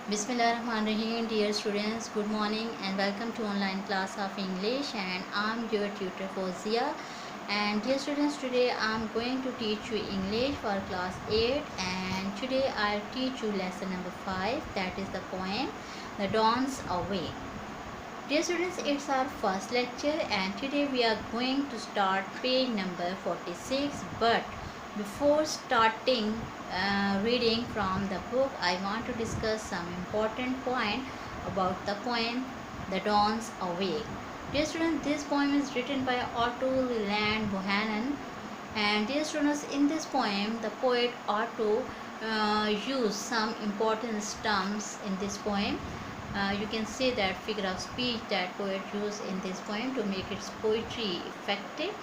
Bismillahirrahmanirrahim. Dear students, good morning and welcome to online class of English, and I'm your tutor Fozia. And dear students, today I'm going to teach you English for class 8, and today I'll teach you lesson number 5, that is the poem The Dawn's Awake. Dear students, it's our first lecture and today we are going to start page number 46. But before starting reading from the book, I want to discuss some important point about the poem The Dawn's Awake. Dear students, this poem is written by Otto Leland Bohannon. And dear students, in this poem, the poet Otto used some important terms in this poem. You can say that figure of speech that poet used in this poem to make its poetry effective.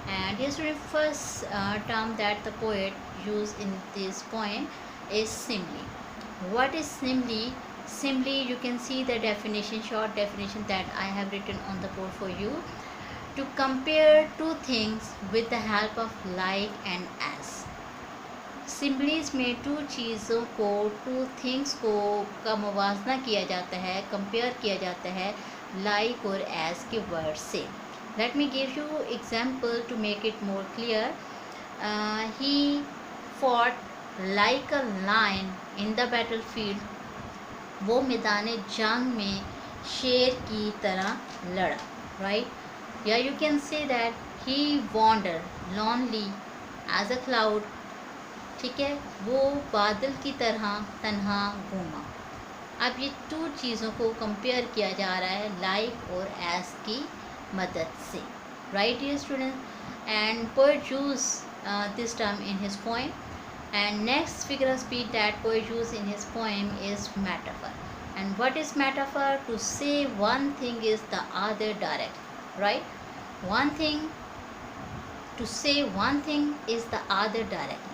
And here's the first term that the poet used in this poem is simile. What is simile? Simile, you can see the definition, short definition that I have written on the board for you. To compare two things with the help of like and as. सिम्बलीज में to चीज़ों को, two things को का मुवाजना किया जाता है, compare किया जाता है लाइक और एज के वर्ड से. Let me give you example to make it more clear. He fought like a lion in the battle field. वो मैदान जंग में शेर की तरह लड़ा, राइट. या you can say that he wander lonely as a cloud. ठीक है, वो बादल की तरह तन्हा घूमा. अब ये टू चीज़ों को कंपेयर किया जा रहा है लाइक और एज की मदद से, right dear student. And poet use this term in his poem. And next figure of speech that poet use in his poem is metaphor. And what is metaphor? To say one thing is the other direct, right. One thing, to say one thing is the other direct,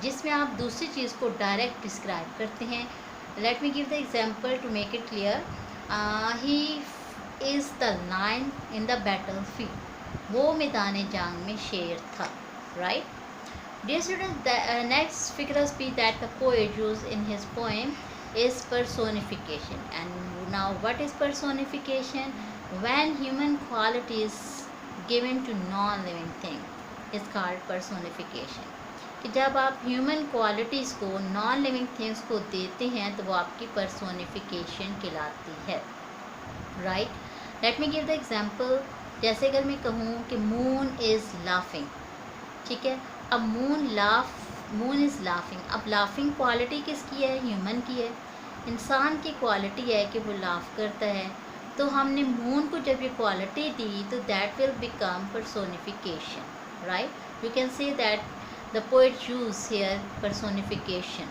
जिसमें आप दूसरी चीज़ को direct describe करते हैं. Let me give the example to make it clear. He is the lion in the battle field. वो मैदान जंग में शेर था, right. Dear student, next figure of speech that the poet use in his poem is personification. And now what is personification? When human qualities given to non-living thing is called personification. कि जब आप human qualities को non living things को देते हैं तो वो आपकी पर्सोनिफिकेशन कहलाती है, right. Late me give the example. जैसे अगर मैं कहूँ कि मून इज़ लाफिंग, ठीक है. अब मून इज़ लाफिंग. अब लाफिंग क्वालिटी किसकी है? ह्यूमन की है. इंसान की क्वालिटी है कि वो लाफ करता है. तो हमने मून को जब ये क्वालिटी दी तो that will become personification, right. You can say that the poet use here personification,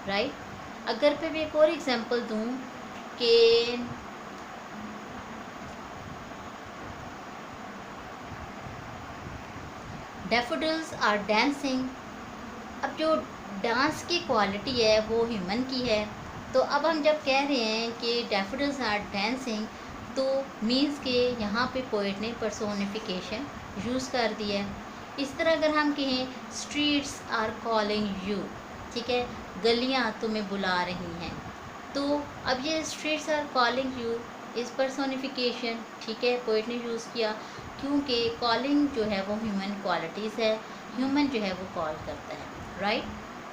right. अगर पे मैं एक और एग्जांपल दूँ कि daffodils are dancing. अब जो डांस की क्वालिटी है वो ह्यूमन की है. तो अब हम जब कह रहे हैं कि daffodils are dancing तो मीन्स के यहाँ पे पोएट ने पर्सोनिफिकेशन यूज़ कर दिया है. इस तरह अगर हम कहें स्ट्रीट्स आर कॉलिंग यू, ठीक है, गलियाँ तुम्हें बुला रही हैं. तो अब ये स्ट्रीट्स आर कॉलिंग यू इस पर्सोनिफिकेशन, ठीक है, पोएट ने यूज़ किया क्योंकि कॉलिंग जो है वो ह्यूमन क्वालिटीज़ है. ह्यूमन जो है वो कॉल करता है, राइट.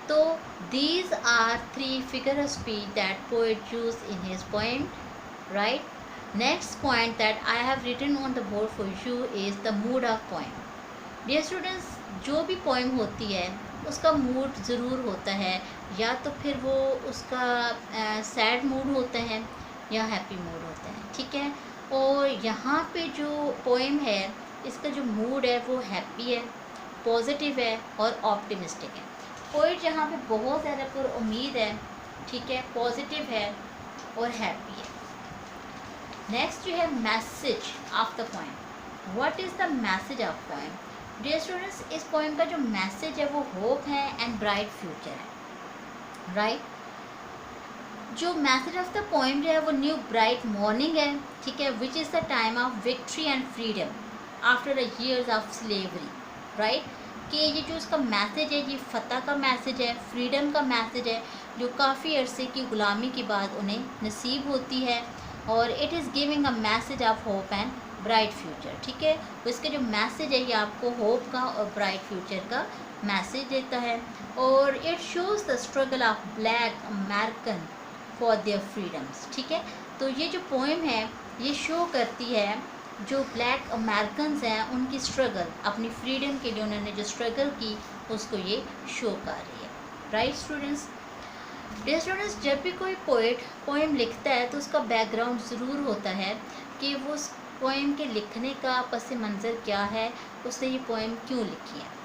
तो these are three figure of speech that poet use in his poem, right. Next point that I have written on the board for you is the mood of poem. Dear students, जो भी poem होती है उसका mood ज़रूर होता है. या तो फिर वो उसका सैड मूड होता है या हैप्पी मूड होता है, ठीक है. और यहाँ पे जो पोएम है इसका जो मूड है वो हैप्पी है, पॉजिटिव है और ऑप्टिमिस्टिक है. पोएट यहाँ पे बहुत ज़्यादा पर उम्मीद है, ठीक है, पॉजिटिव है और हैप्पी है. नेक्स्ट जो है message of the poem. What is the message of poem? Dear students, इस पोएम का जो मैसेज है वो होप है एंड ब्राइट फ्यूचर है, राइट. जो मैसेज ऑफ द पोएम जो है वो न्यू ब्राइट मॉर्निंग है, ठीक है, which is the time of victory and freedom after the years of slavery, right. कि ये जो इसका मैसेज है ये फ़तह का मैसेज है, फ्रीडम का मैसेज है, जो काफ़ी अरसे की ग़ुलामी के बाद उन्हें नसीब होती है, और it is giving a message of hope and bright future. ठीक है, तो इसका जो मैसेज है ये आपको होप का और ब्राइट फ्यूचर का मैसेज देता है। और it shows the struggle of black American for their freedoms. ठीक है, तो ये जो पोएम है ये शो करती है जो ब्लैक अमेरिकन्स हैं उनकी स्ट्रगल, अपनी फ्रीडम के लिए उन्होंने जो स्ट्रगल की उसको ये शो कर रही है। राइट स्टूडेंट्स, डियर स्टूडेंट्स, जब भी कोई पोएट पोएम लिखता है तो उसका बैकग्राउंड ज़रूर होता है कि वो उस पोएम के लिखने का पस मंज़र क्या है, उसने ये पोएम क्यों लिखी है।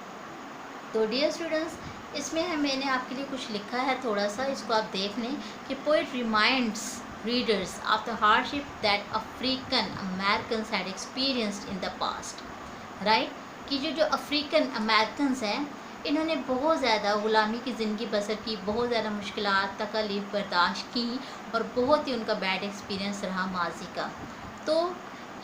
तो डियर स्टूडेंट्स, इसमें मैंने आपके लिए कुछ लिखा है, थोड़ा सा इसको आप देख लें कि poet reminds readers of the hardship that African Americans had experienced in the past. Right, कि जो अफ्रीकन अमेरिकन्स हैं इन्होंने बहुत ज़्यादा ग़ुलामी की ज़िंदगी बसर की, बहुत ज़्यादा मुश्किलात तकलीफ़ बर्दाश्त की, और बहुत ही उनका बैड एक्सपीरियंस रहा माजी का। तो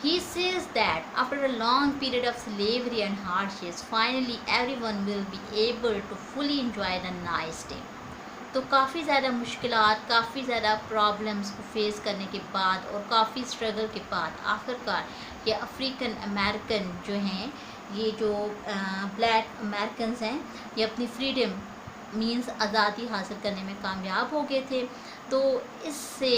he says that after a long period of slavery and hardships, finally everyone will be able to fully enjoy the nice day। तो काफ़ी ज़्यादा मुश्किलात, काफ़ी ज़्यादा प्रॉब्लम्स को फेस करने के बाद और काफ़ी स्ट्रगल के बाद आखिरकार ये अफ्रीकन अमेरिकन जो हैं, ये जो ब्लैक अमेरिकन्स हैं, ये अपनी फ्रीडम मींस आज़ादी हासिल करने में कामयाब हो गए थे। तो इससे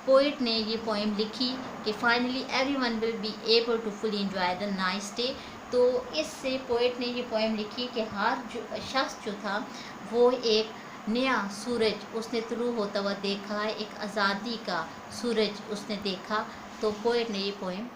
पोइट ने ये पोएम लिखी कि finally everyone will be able to fully enjoy the nice day. तो इससे पोइट ने ये पोएम लिखी कि हर जो शख्स जो था वो एक नया सूरज उसने तुलू होता हुआ देखा है, एक आज़ादी का सूरज उसने देखा। तो पोइट ने ये पोएम